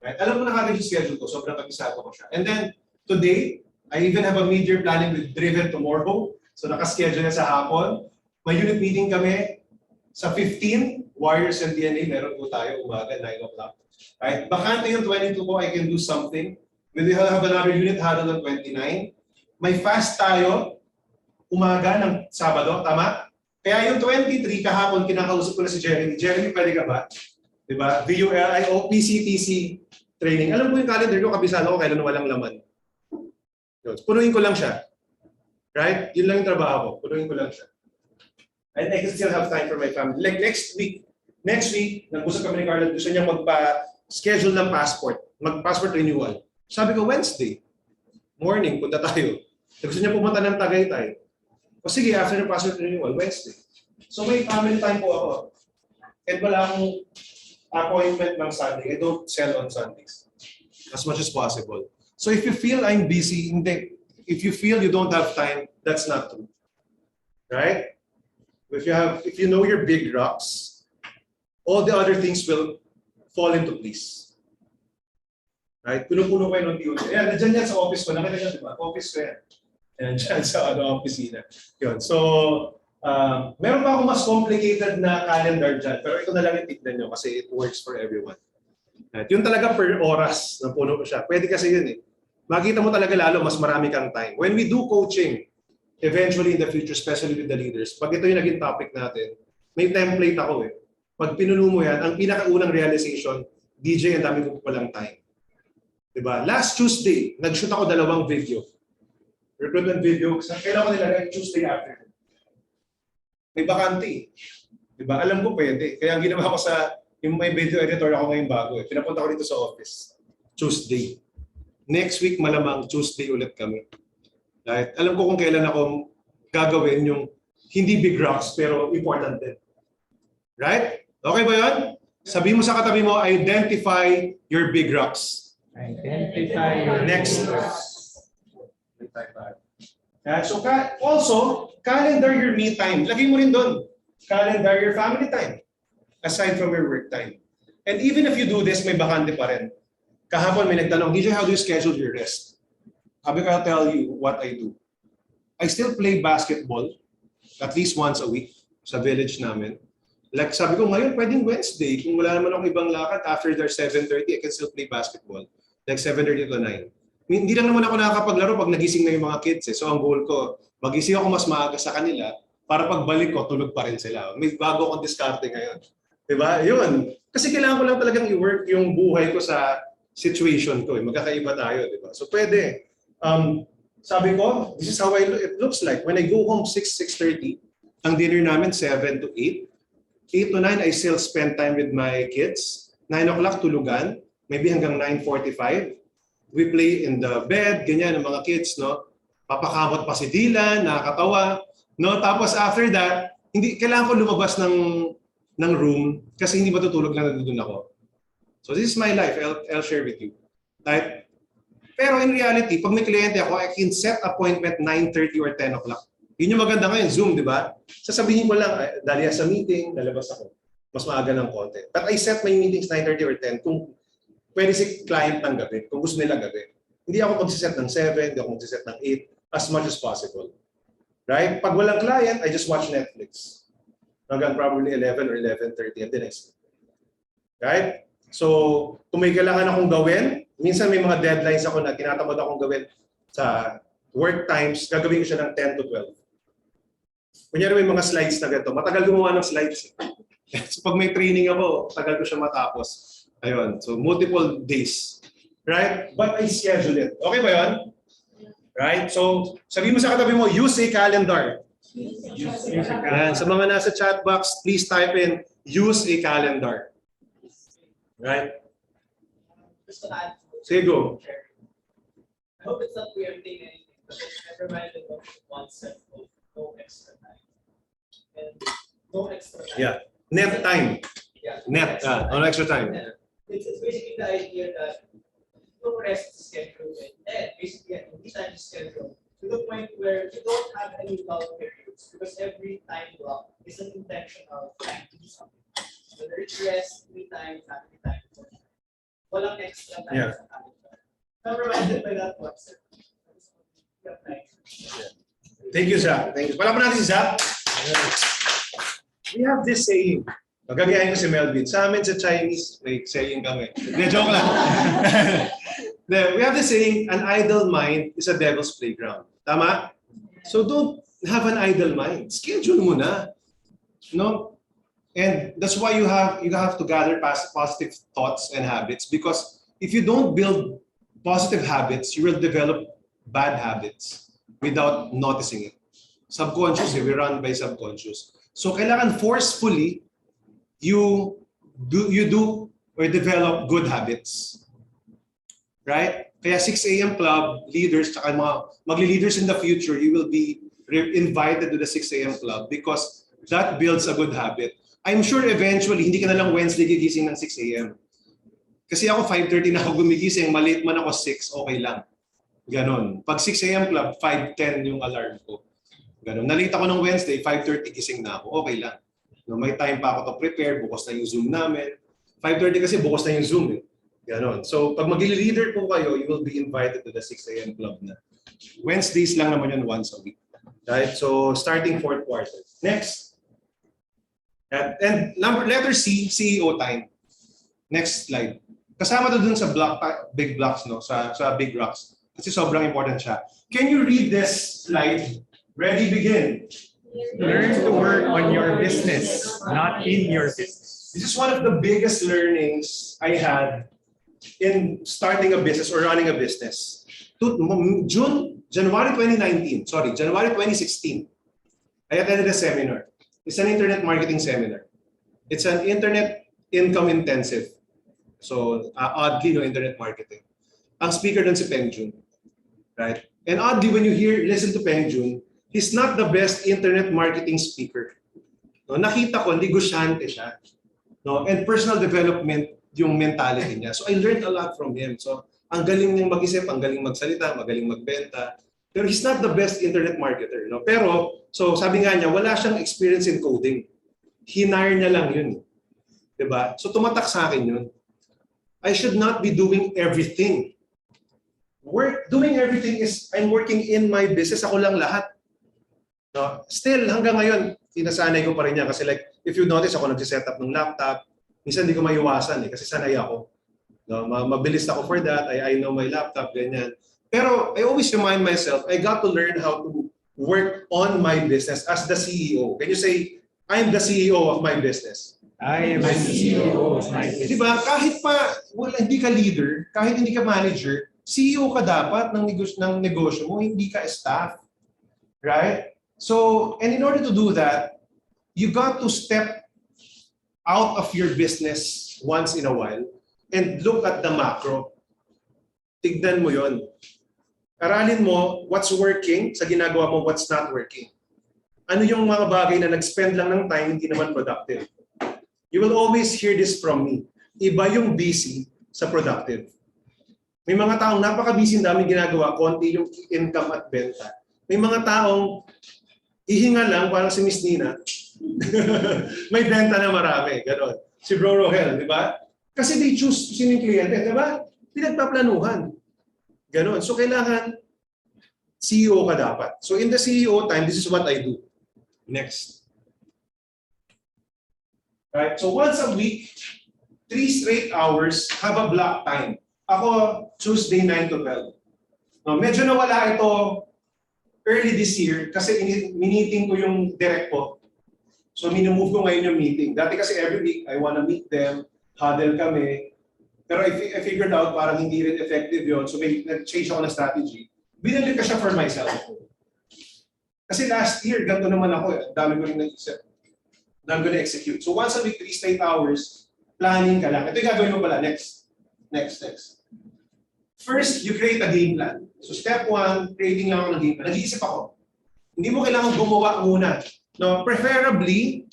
Right? Alam mo na kagad yung schedule ko, sobrang kabisado ko siya. And then, today, I even have a mid-year planning with Driven tomorrow. So nakaschedule na sa hapon. May unit meeting kami sa 15, Warriors and DNA, meron po tayo umaga, 9 o'clock. Right? Bakante yung 22 ko, I can do something. We will have another unit huddle on 29. May fast tayo, umaga ng Sabado, tama? Kaya yung 23, kahapon, kinakausap ko na si Jeremy. Jeremy, pwede ka ba? Diba? VULIO, PCTC training. Alam ko yung calendar ko, kabisado ko, kailan walang laman. Yun. Punuin ko lang siya. Right? Yun lang yung trabaho ko. Punuin ko lang siya. And I can still have time for my family. Like next week, nag-usap kami ni Carla, gusto niya magpa-schedule ng passport, mag-passport renewal. Sabi ko, Wednesday, morning, punta tayo. Gusto niya pumunta ng Tagaytay. O sige, after the passport renewal, Wednesday. So may family time po ako. And wala akong appointment ng Sunday. I don't sell on Sundays. As much as possible. So if you feel I'm busy, hindi. If you feel you don't have time, that's not true. Right? If you know your big rocks, all the other things will fall into place. Right? Puno-puno ko yun unti-unti. Ayan, nandiyan yan sa office ko. Nakita niyo, diba? Office ko yan. Ayan, dyan sa opisina. Yun. So, meron pa ako mas complicated na calendar dyan. Pero ito na lang yung tignan nyo kasi it works for everyone. Right? Yun talaga per oras na puno ko siya. Pwede kasi yun eh. Makita mo talaga lalo, mas marami kang time. When we do coaching, eventually in the future, especially with the leaders, pag ito yung naging topic natin, may template ako eh. Pag pinuno mo yan, ang pinakaunang realization, DJ, ang dami ko palang time. Diba? Last Tuesday, nag-shoot ako 2 video. Recruitment video. Kailan ko nilagay Tuesday afternoon. May bakante. Diba? Alam ko pwede. Kaya ang ginawa ko yung may video editor ako ngayon bago eh. Pinapunta ko dito sa office. Tuesday. Next week malamang Tuesday ulit kami. Right? Alam ko kung kailan ako gagawin yung hindi big rocks pero important din. Right? Okay ba yun? Sabi mo sa katabi mo, identify your big rocks. Identify your Next. So also, calendar your me time. Lagay mo rin doon. Calendar your family time. Aside from your work time. And even if you do this, may bakante pa rin. Kahapon may nagtanong, DJ, how do you schedule your rest? Sabi ko, I'll tell you what I do. I still play basketball at least once a week sa village namin. Like sabi ko, ngayon pwedeng Wednesday. Kung wala naman akong ibang lakad, after their 7:30, I can still play basketball. Like 7:30 to 9. Hindi lang naman ako nakakapaglaro pag nagising na yung mga kids eh. So ang goal ko, magising ako mas maaga sa kanila para pagbalik ko, tulog pa rin sila. May bago akong diskarte ngayon. Diba? Yun. Kasi kailangan ko lang talagang i-work yung buhay ko sa situation ko. Magkakaiba tayo. Diba? So pwede. Sabi ko, this is how it looks like. When I go home 6:30, Ang dinner namin, 7 to 8. 8 to 9, I still spend time with my kids. 9 o'clock, tulugan. Maybe hanggang 9:45. We play in the bed, ganyan, ng mga kids, no? Papakamot pa si Dylan, nakakatawa. No? Tapos after that, hindi kailangan ko lumabas ng room kasi hindi matutulog lang nandun ako. So this is my life. I'll share with you. Right? Pero in reality, pag may kliyente ako, I can set appointment 9:30 or 10 o'clock. Yun yung maganda ngayon, Zoom, di ba? Sasabihin ko lang, dali sa meeting, lalabas ako. Mas maaga ng konti. But I set my meetings 9:30 or 10 kung pwede si client ng gabi, kung gusto nila gabi. Hindi ako magsiset ng 7, hindi ako magsiset ng 8, as much as possible. Right? Pag walang client, I just watch Netflix. Hanggang probably 11 or 11:30 and the next. Right? So, kung may kailangan akong gawin, minsan may mga deadlines ako na tinatamad akong gawin sa work times, gagawin ko siya ng 10 to 12. Kunyari may mga slides na ganito. Matagal gumawa ng slides. So pag may training ako, tagal ko siya matapos. Ayun. So multiple days. Right? But I schedule it. Okay ba yun? Right? So sabihin mo sa katabi mo, use a calendar. Yan. Sa mga nasa chat box, please type in, use a calendar. Right? Just to add, Sige, go. I hope it's not preempting anything, but I'm reminded of the concept of no extra time. And no extra time. Yeah. Net time. Yeah. Net. No extra time. Yeah. It's basically the idea that no rest schedule and basically an anytime schedule to the point where you don't have any lull periods because every time block is an intentional time to do something. Whether it's rest, me time, family time, walang extra time Yeah. sa family time. I'm reminded by that concept. Yeah, thanks. Thank you, Zach. Thank you. Palaman natin si Zach. We have this saying. Magagayahin ko si Melvin. Sa amin sa Chinese, may saying kami. Hindi, joke lang. We have this saying, an idle mind is a devil's playground. Tama? So don't have an idle mind. Schedule mo na. No? And that's why you have to gather positive thoughts and habits, because if you don't build positive habits, you will develop bad habits without noticing it. Subconsciously, we run by subconscious. So kailangan forcefully you do or develop good habits. Right? Kaya 6 a.m. club leaders, tsaka mga magli-leaders in the future, you will be invited to the 6 a.m. club because that builds a good habit. I'm sure eventually, hindi ka na lang Wednesday gigising ng 6 a.m. Kasi ako 5:30 na ako gumigising, maliit man ako 6, okay lang. Ganon. Pag 6 a.m. club, 5:10 yung alarm ko. Ganon. Nalita ko ng Wednesday, 5:30 gising na ako, okay lang. No, may time pa ako to prepare, bukas na yung Zoom namin. 5:30 kasi bukas na yung Zoom. Ganon. So pag mag-leader po kayo, you will be invited to the 6 a.m. club na. Wednesdays lang naman yun once a week. Right? So starting 4th quarter. Next. And letter C, CEO time. Next slide. Kasama to dun sa big blocks, no? Sa big rocks. Kasi sobrang important siya. Can you read this slide? Ready, begin. Learn to work on your business, not in your business. This is one of the biggest learnings I had in starting a business or running a business. January 2016, I attended a seminar. It's an internet marketing seminar. It's an internet income intensive. So oddly, no, internet marketing. Ang speaker dun si Peng Joon. Right? And oddly, when you listen to Peng Joon, he's not the best internet marketing speaker. No, nakita ko, negosyante siya. No, and personal development yung mentality niya. So I learned a lot from him. So ang galing niyang mag-isip, ang galing magsalita, magaling magbenta. Pero he's not the best internet marketer. No? Pero, so sabi nga niya, wala siyang experience in coding. Hinire niya lang yun. Diba? So tumatak sa akin yun. I should not be doing everything. Doing everything is, I'm working in my business, ako lang lahat. No? Still, hanggang ngayon, sinasanay ko pa rin yan. Kasi like, if you notice, ako nag-set up ng laptop. Minsan hindi ko maiwasan kasi sanay ako. No? Mabilis ako for that. I know my laptop, ganyan. Pero I always remind myself, I got to learn how to work on my business as the CEO. Can you say, I'm the CEO of my business? I am the CEO of my business. Diba? Kahit pa hindi ka leader, kahit hindi ka manager, CEO ka dapat ng negosyo mo, hindi ka staff. Right? So, and in order to do that, you got to step out of your business once in a while and look at the macro. Tignan mo yon. Aralin mo what's working sa ginagawa mo, what's not working. Ano yung mga bagay na nag-spend lang ng time, hindi naman productive. You will always hear this from me. Iba yung busy sa productive. May mga taong napaka-busy, daming ginagawa, konti yung income at benta. May mga taong hihinga lang, parang si Miss Nina. May benta na marami, gano'n. Si Bro Rohel, di ba? Kasi they choose sino yung kliyente, di ba? Pinagpaplanuhan. Gano'n. So kailangan CEO ka dapat. So in the CEO time, this is what I do. Next. Right? So once a week, 3 straight hours, have a block time. Ako, Tuesday 9 to 12. No, medyo nawala ito early this year kasi miniting ko yung direct ko. So minumove ko ngayon yung meeting. Dati kasi every week, I wanna meet them, huddle kami. Pero I figured out parang hindi rin effective yon. So may nag-change ako ng strategy. Binili ko siya for myself. Kasi last year, ganito naman ako eh. Dami ko rin nag-isip. Na I'm gonna execute. So once a week, 3 straight hours, planning ka lang. Ito yung gagawin mo pala. Next. First, you create a game plan. So step 1, creating lang ako ng game plan. Nag-iisip ako. Hindi mo kailangan gumawa muna. No, preferably,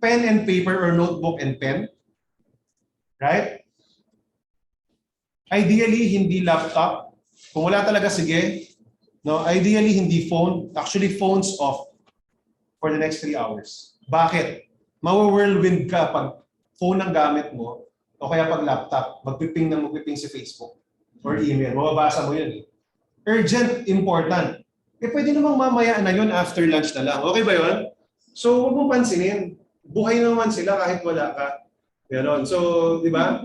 pen and paper or notebook and pen. Right? Ideally, hindi laptop. Kung wala talaga, sige. No, ideally, hindi phone. Actually, phone's off for the next 3 hours. Bakit? Mawa-whirlwind ka pag phone ang gamit mo o kaya pag laptop, magpiping si Facebook or email. Mababasa mo yun eh. Urgent, important. Eh pwede namang mamaya na yun after lunch na lang. Okay ba yun? So huwag mong pansinin. Buhay naman sila kahit wala ka. Ganon. So, di ba?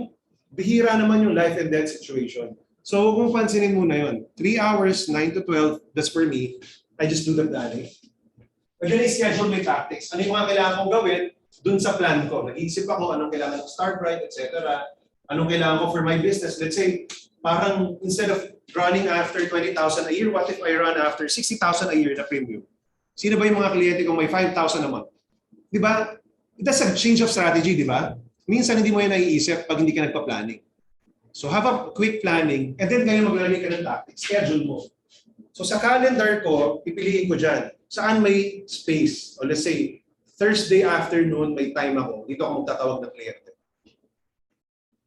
Bihira naman yung life and death situation. So huwag mong pansinin muna yun. 3 hours, 9 to 12, that's for me. I just do the planning. And then I schedule my tactics. Ano yung mga kailangan kong gawin dun sa plan ko? Nag-iisip ako anong kailangan ng Starbright, etc. Anong kailangan ko for my business. Let's say, parang instead of running after 20,000 a year, what if I run after 60,000 a year na premium? Sino ba yung mga kliyente kong may 5,000 a month? Di ba? That's a change of strategy, di ba? Minsan hindi mo yan naiisip pag hindi ka nagpa-planning. So have a quick planning and then ngayon maglalagay ka ng tactics. Schedule mo. So sa calendar ko, pipiliin ko dyan. Saan may space? O let's say, Thursday afternoon may time ako. Dito ako magtatawag ng kliyente.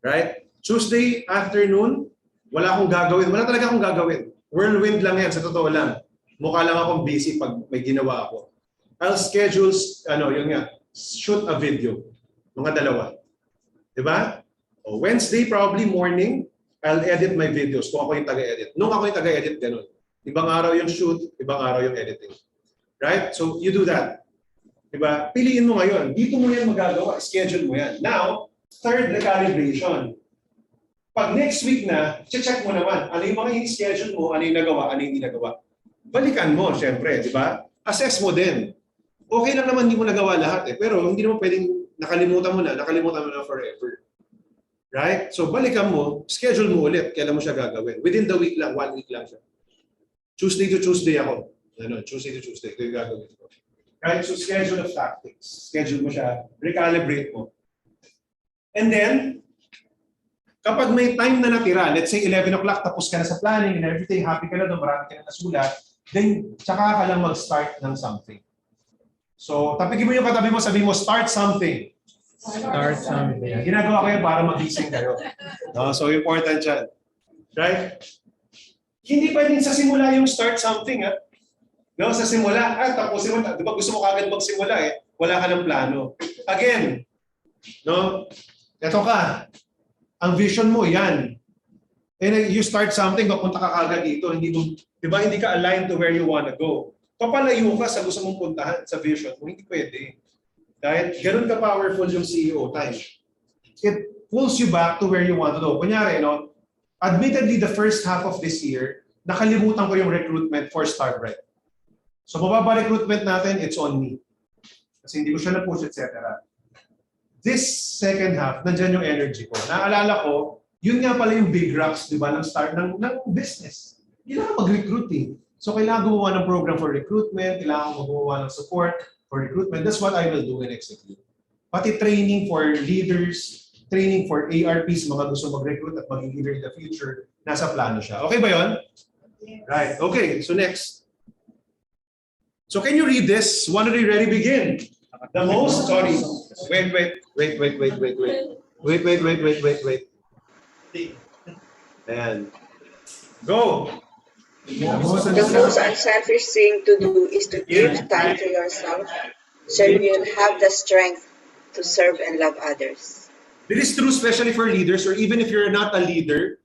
Right? Tuesday afternoon, wala akong gagawin. Wala talaga akong gagawin. Whirlwind lang yan, sa totoo lang. Mukha lang akong busy pag may ginawa ako. I'll schedule, shoot a video. Mga dalawa. Diba? O Wednesday, probably morning, I'll edit my videos kung ako yung taga-edit. Nung ako yung taga-edit, ganun. Ibang araw yung shoot, ibang araw yung editing. Right? So you do that. Diba? Piliin mo ngayon. Dito mo yan magagawa. Schedule mo yan. Now, third, recalibration. Pag next week na, check mo naman. Ano yung mga schedule mo, ano yung nagawa, ano yung hindi nagawa. Balikan mo, syempre. Diba? Assess mo din. Okay lang naman hindi mo nagawa lahat eh. Pero hindi naman pwedeng nakalimutan mo na forever. Right? So balikan mo, schedule mo ulit. Kailan mo siya gagawin. Within the week lang, 1 week lang siya. Tuesday to Tuesday ako. Tuesday to Tuesday. Ito yung gagawin ko. Right? So schedule of tactics. Schedule mo siya. Recalibrate mo. And then, kapag may time na natira, let's say 11 o'clock, tapos ka na sa planning and everything, happy ka na doon, marami ka na nasulat, then tsaka ka lang mag-start ng something. So, tapigin mo yung katabi mo, sabi mo, start something. Start something. Ginagawa ko yan para magising kayo. No? So, important yan. Right? Hindi pwedeng sa simula yung start something. Ha? No? Sa simula, tapusin mo. Di ba gusto mo kagad magsimula eh? Wala ka ng plano. Again, no? Eto ka. Ang vision mo, yan. And you start something, mapunta ka kagad dito. Hindi mo, di ba, hindi ka aligned to where you wanna go. Papalayo ka sa gusto mong puntahan sa vision mo. Hindi pwede. Dahil ganun ka powerful yung CEO time. It pulls you back to where you want to go. Kunyari, no? Admittedly, the first half of this year, nakalimutan ko yung recruitment for Starbright. So, mababa recruitment natin, it's on me. Kasi hindi ko siya na-push, etc. This second half, nandyan yung energy ko. Naalala ko, yun nga pala yung big rocks, di ba, ng start ng business. Kailangan mag-recruit eh. So, kailangan gumawa ng program for recruitment, kailangan gumawa ng support. for recruitment. That's what I will do and execute. Pati training for leaders, training for ARPs, mga gusto mag-recruit at maging leader in the future, nasa plano siya. Okay ba yun? Right. Okay, so next. So can you read this? When did we ready begin? The most, sorry. Wait. And go. The most unselfish thing to do is to give time to yourself so you'll have the strength to serve and love others. This is true especially for leaders, or even if you're not a leader.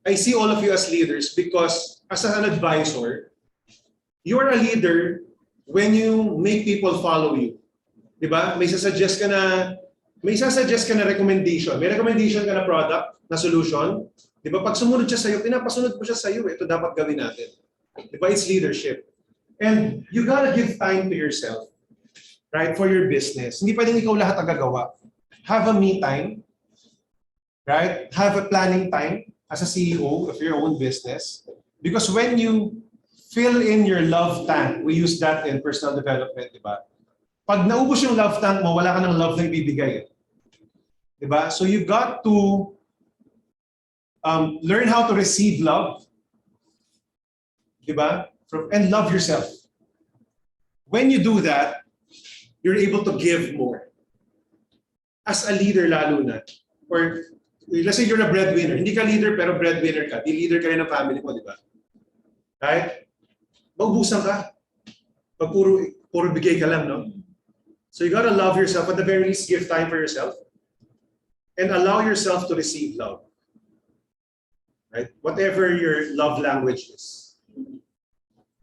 I see all of you as leaders because as an advisor, you're a leader when you make people follow you. Diba? May sasuggest ka na recommendation. May recommendation ka na product, na solution. Diba? Pag sumunod siya sa'yo, pinapasunod mo siya sa'yo. Ito dapat gawin natin. Diba? It's leadership. And you gotta give time to yourself. Right? For your business. Hindi pwedeng ikaw lahat ang gagawa. Have a me time. Right? Have a planning time as a CEO of your own business. Because when you fill in your love tank, we use that in personal development, diba? Pag naubos yung love tank mo, wala ka ng love na ibibigay. Diba? So you got to learn how to receive love. Diba? And love yourself. When you do that, you're able to give more. As a leader lalo na. Or let's say you're a breadwinner. Hindi ka leader pero breadwinner ka. Di leader ka rin ng family mo, di ba? Right? Maubusan ka. Pag puro bigay ka lang, no? So you gotta love yourself. At the very least, give time for yourself. And allow yourself to receive love. Right? Whatever your love language is.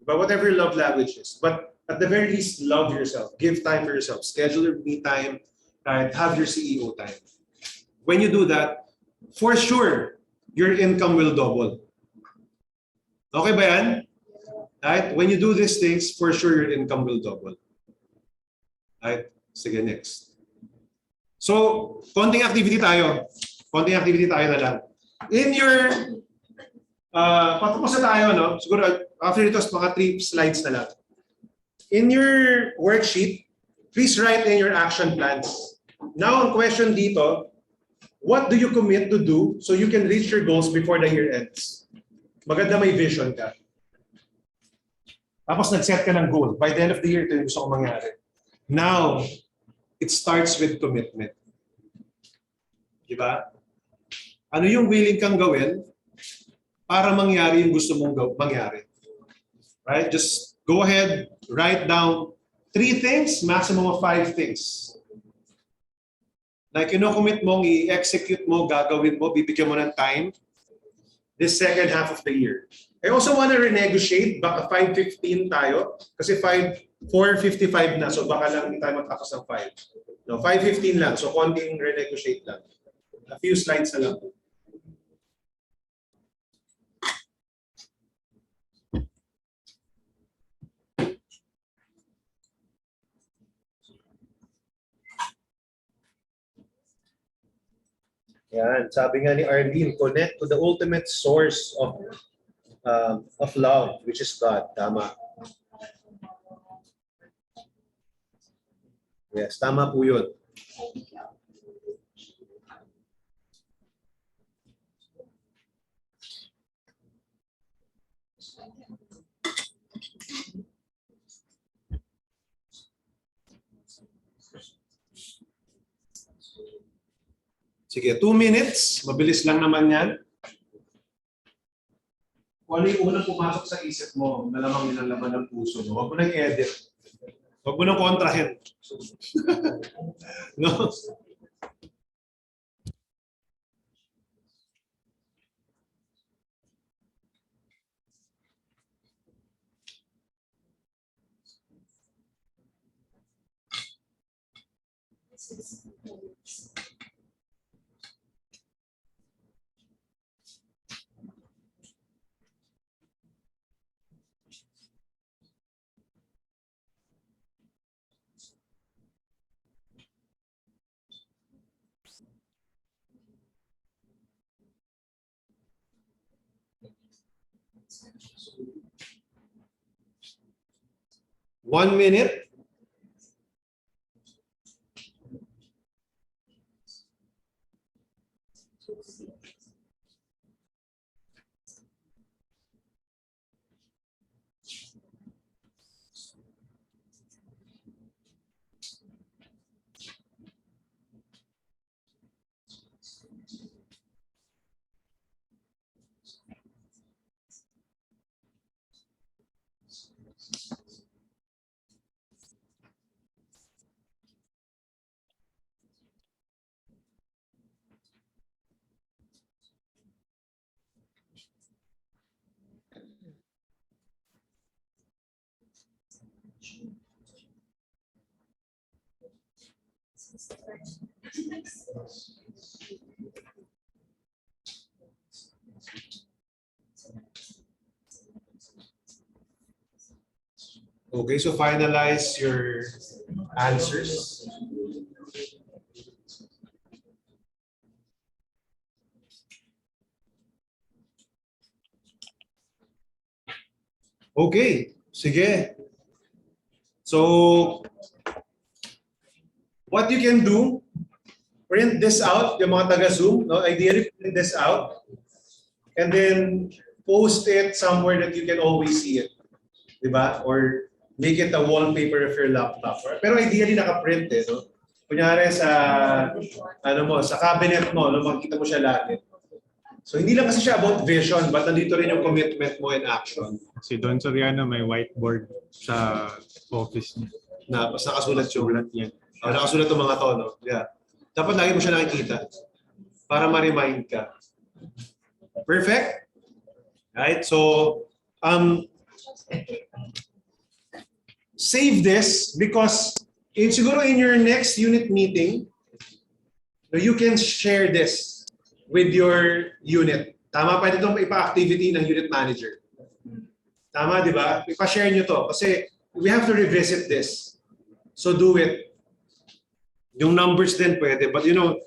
But whatever your love language is. But at the very least, love yourself. Give time for yourself. Schedule your me time. Right? Have your CEO time. When you do that, for sure, your income will double. Okay ba yan? Right? When you do these things, for sure, your income will double. Right? Sige, next. So, konting activity tayo. Konting activity tayo na lang. In your, patapos na tayo, no? Siguro, after ito, mga 3 slides na lang. In your worksheet, please write in your action plans. Now, ang question dito, what do you commit to do so you can reach your goals before the year ends? Maganda may vision ka. Tapos nag-set ka ng goal. By the end of the year, ito yung gusto kong mangyari. Now, it starts with commitment. Diba? Ano yung willing kang gawin para mangyari yung gusto mong mangyari? Right? Just go ahead, write down 3 things, maximum of 5 things. Na kino-commit mong i-execute mo, gagawin mo, bibigyan mo ng time this second half of the year. I also want to renegotiate, baka 5:15 tayo, kasi 4:55 na, so baka lang hindi tayo matapos ng 5. No, 5:15 lang, so konting renegotiate lang. A few slides na lang. Yan, sabi nga ni Arlene, connect to the ultimate source of love, which is God. Tama. Yes, tama po yun. Sige, 2 minutes. Mabilis lang naman yan. Kung ano yung unang pumasok sa isip mo, malamang yun ang laman ng puso mo. Huwag mo nang edit. Huwag mo nang kontrahin. No? One minute. Okay, so finalize your answers. Okay, sige. So, what you can do, print this out, yung mga taga-Zoom, no? Ideally, print this out, and then post it somewhere that you can always see it. Diba? Or make it a wallpaper of your laptop. Pero ideally, naka-print eh, no? Kunyari sa, ano mo, sa cabinet mo, no? Makikita mo siya lagi. So, hindi lang kasi siya about vision, but nandito rin yung commitment mo and action. Si Don Soriano may whiteboard sa office niya. Na, mas nakasulat yung Sulat yan. nakasulat yung mga to, no? Yeah. Dapat lagi mo siya nakikita para ma-remind ka. Perfect? Right? So, save this because siguro in your next unit meeting, you can share this with your unit. Tama, pwede itong ipa-activity ng unit manager. Tama, di ba? Ipa-share nyo to kasi we have to revisit this. So do it. Yung numbers din pwede, but you know,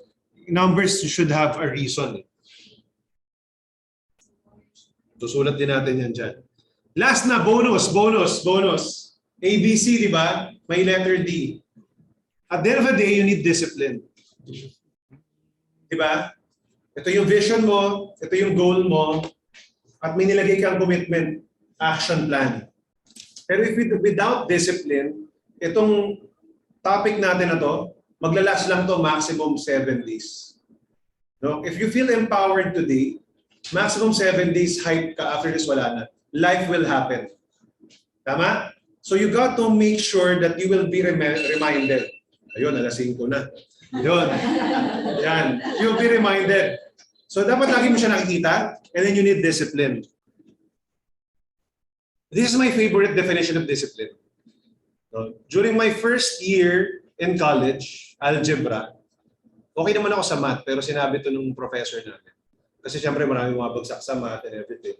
numbers should have a reason. Susulat din natin yan dyan. Last na, bonus. ABC, di ba? May letter D. At the end of the day, you need discipline. Di ba? Ito yung vision mo, ito yung goal mo, at may nilagay kang commitment, action plan. Pero if without discipline, itong topic natin na to, maglalast lang to maximum 7 days. No? If you feel empowered today, maximum 7 days hype ka, after this wala na. Life will happen. Tama? So you got to make sure that you will be reminded. Ayun, alas 5 na. Ayun. Yan. You'll be reminded. So dapat lagi mo siya nakikita and then you need discipline. This is my favorite definition of discipline. So, during my first year in college, algebra, okay naman ako sa math pero sinabi to nung professor namin. Kasi siyempre maraming mabagsak sa math and everything.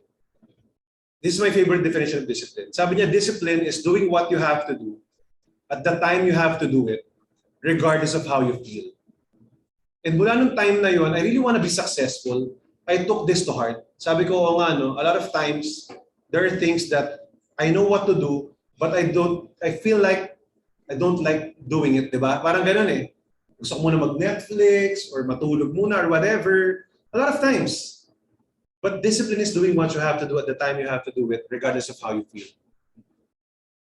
This is my favorite definition of discipline. Sabi niya, discipline is doing what you have to do at the time you have to do it, regardless of how you feel. And mula nung time na yon, I really want to be successful. I took this to heart. Sabi ko, oo nga, no, a lot of times, there are things that I know what to do, but I feel like I don't like doing it, di ba? Parang ganun eh. Gusto ko muna mag-Netflix or matulog muna or whatever. A lot of times. But discipline is doing what you have to do at the time you have to do it, regardless of how you feel.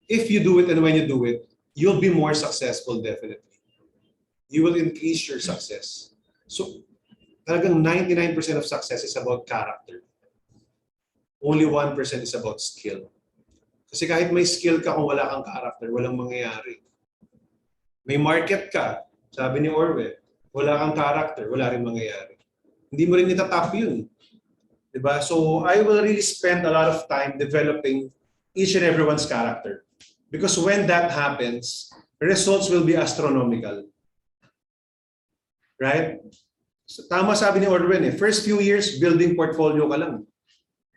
If you do it and when you do it, you'll be more successful, definitely. You will increase your success. So, talagang 99% of success is about character. Only 1% is about skill. Kasi kahit may skill ka kung wala kang character, walang mangyayari. May market ka, sabi ni Orwell, wala kang character, wala rin mangyayari. Hindi mo rin itatap yun. Diba? So, I will really spend a lot of time developing each and everyone's character. Because when that happens, results will be astronomical. Right? So, tama sabi ni Orwell eh, first few years, building portfolio ka lang.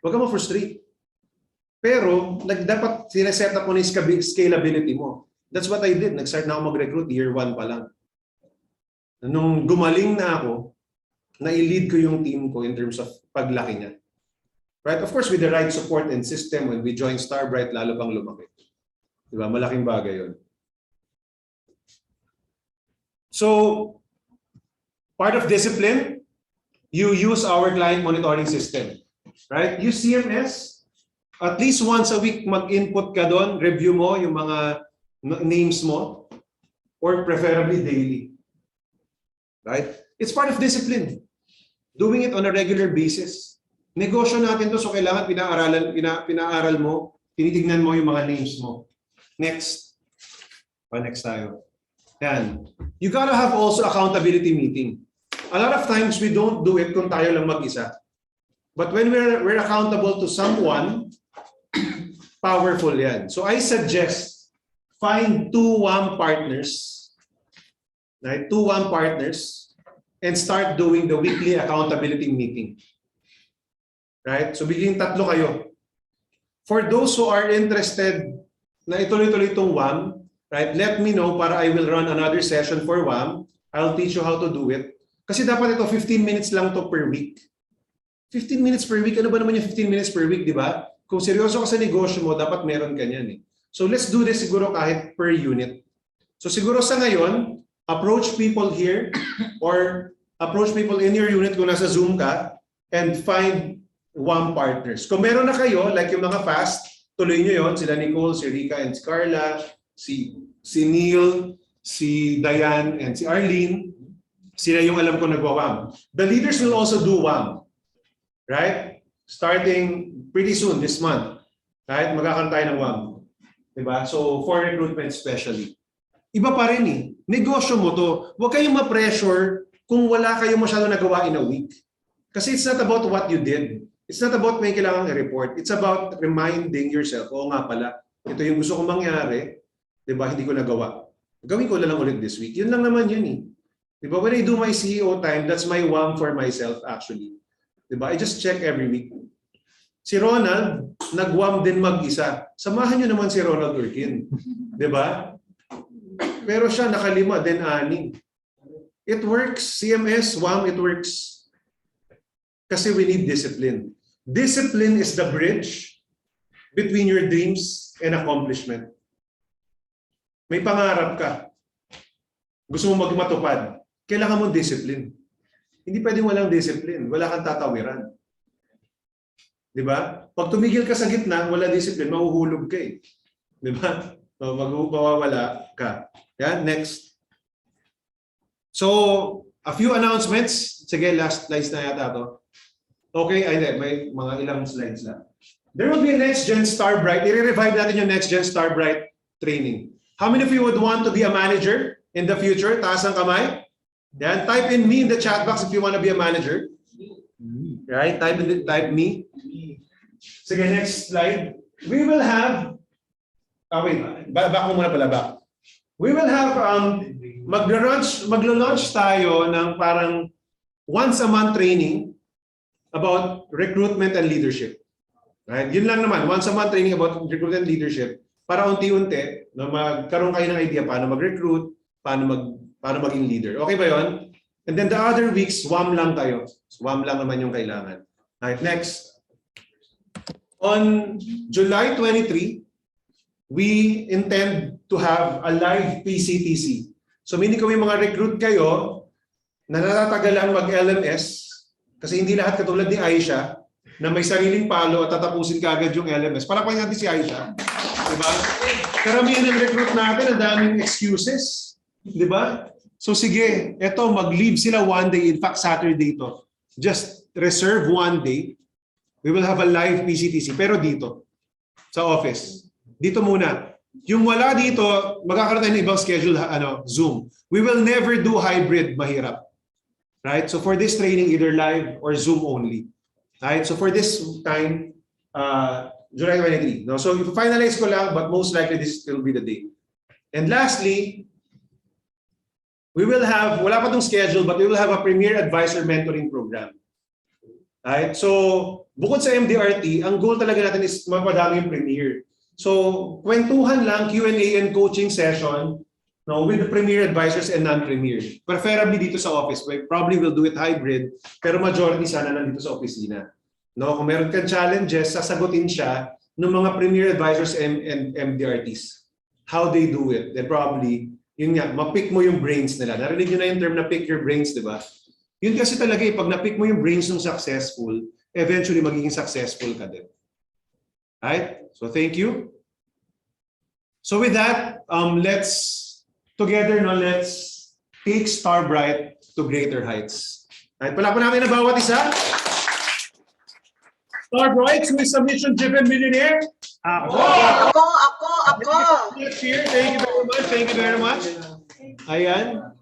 Huwag ka ma-frustrate. Pero, dapat sineset up mo na yung scalability mo. That's what I did. Nag-start na ako mag-recruit year 1 pa lang. Nung gumaling na ako, na-lead ko yung team ko in terms of paglaki niya. Right? Of course, with the right support and system, when we joined Starbright, lalo pang lumaki. Diba? Malaking bagay yun. So, part of discipline, you use our client monitoring system. Right? Use CMS. At least once a week mag-input ka doon, review mo yung mga names mo, or preferably daily. Right? It's part of discipline. Doing it on a regular basis. Negosyo natin to, so kailangan pinaaral mo, tinitignan mo yung mga names mo. Next. Next tayo. Yan. You gotta have also accountability meeting. A lot of times we don't do it kung tayo lang mag-isa. But when we're accountable to someone, powerful yan. So I suggest find 2 WAM partners, right? 2 WAM partners, and start doing the weekly accountability meeting. Right? So biging 3 kayo. For those who are interested na ituloy-tuloy itong WAM, right? Let me know para I will run another session for WAM. I'll teach you how to do it. Kasi dapat ito 15 minutes lang to per week. 15 minutes per week, ano ba naman yung 15 minutes per week, di ba? Kung seryoso ka sa negosyo mo, dapat meron ka niyan eh. So let's do this siguro kahit per unit. So siguro sa ngayon, approach people here or approach people in your unit kung nasa Zoom ka and find WAM partners. Kung meron na kayo, like yung mga fast, tuloy nyo yon, sila Nicole, si Rika, and si Carla, si Neil, si Diane, and si Arlene. Sila yung alam ko nagwa-WAM. The leaders will also do WAM. Right? Starting pretty soon this month. Right? Magkakaroon tayo ng WAM. Diba? So, for recruitment especially. Iba pa rin eh. Negosyo mo to. Huwag kayong ma-pressure kung wala kayong masyado nagawa in a week. Kasi it's not about what you did. It's not about may kailangang i-report. It's about reminding yourself, oo nga pala, ito yung gusto kong mangyari, diba? Hindi ko nagawa. Gawin ko na lang ulit this week. Yun lang naman yun eh. Diba? When I do my CEO time, that's my WAM for myself actually. Diba? I just check every week. Si Ronald, nag-WAM din mag-isa. Samahan nyo naman si Ronald Urkin. Diba? Pero siya nakalima, then 6. It works. CMS, WAM, it works. Kasi we need discipline. Discipline is the bridge between your dreams and accomplishment. May pangarap ka. Gusto mo magmatupad. Kailangan mo discipline. Hindi pwedeng walang discipline. Wala kang tatawiran. Di ba? Pag tumigil ka sa gitna, wala discipline, mahuhulog ka eh. Di ba? Mawawala ka. Yan, next. So, a few announcements. Sige, last slides na yata to. Okay, ay may mga ilang slides lang. There will be a Next Gen Starbright. I-revive natin yung Next Gen Starbright training. How many of you would want to be a manager in the future? Taas ang kamay. Yan. Type in me in the chat box if you want to be a manager. Right? Type me. Sige, next slide. We will have wait, back mo muna pala back. We will have maglo-launch tayo ng parang once a month training about recruitment and leadership. Right? Yun lang naman, once a month training about recruitment and leadership para unti-unti na magkaroon kayo ng idea paano mag-recruit, paano maging leader. Okay ba yun? And then the other weeks, WAM lang tayo. WAM lang naman yung kailangan. Right, next. On July 23, we intend to have a live PCTC. So meaning kung may mga recruit kayo na natatagalan mag-LMS, kasi hindi lahat katulad ni Aisha na may sariling palo at tatapusin kaagad yung LMS. Palakpakan natin si Aisha. Diba? Karamihan ng recruit natin, ang daming excuses. Diba? So sige, eto mag-leave sila one day, in fact Saturday to. Just reserve one day. We will have a live PCTC, pero dito, sa office. Dito muna. Yung wala dito, magkakaroon tayo ng ibang schedule, Zoom. We will never do hybrid, mahirap. Right? So for this training, either live or Zoom only. Right? So for this time, July 23. No? So if finalize ko lang, but most likely this will be the day. And lastly, we will have, wala pa tong schedule, but we will have a Premier Advisor Mentoring Program. Right? So bukod sa MDRT, ang goal talaga natin is mapadami yung Premier. So kwentuhan lang, Q&A and coaching session, no, with the Premier Advisors and non-Premier. Preferably dito sa office. We probably will do it hybrid, pero majority sana nandito sa opisina. No, kung meron kang challenges, sasagutin siya ng mga Premier Advisors and MDRTs. How they do it. Then probably, yun nga, ma-pick mo yung brains nila. Narinig nyo na yung term na pick your brains, di ba? Yun kasi talaga pag na-pick mo yung brains ng successful, eventually magiging successful ka din. Right? So thank you. So with that, let's take Starbright to greater heights. Right? Palakpan natin na bawat isa. Starbright, who is a mission-driven millionaire? Ako! Let's hear. Thank you very much. Thank you very much. Ayan.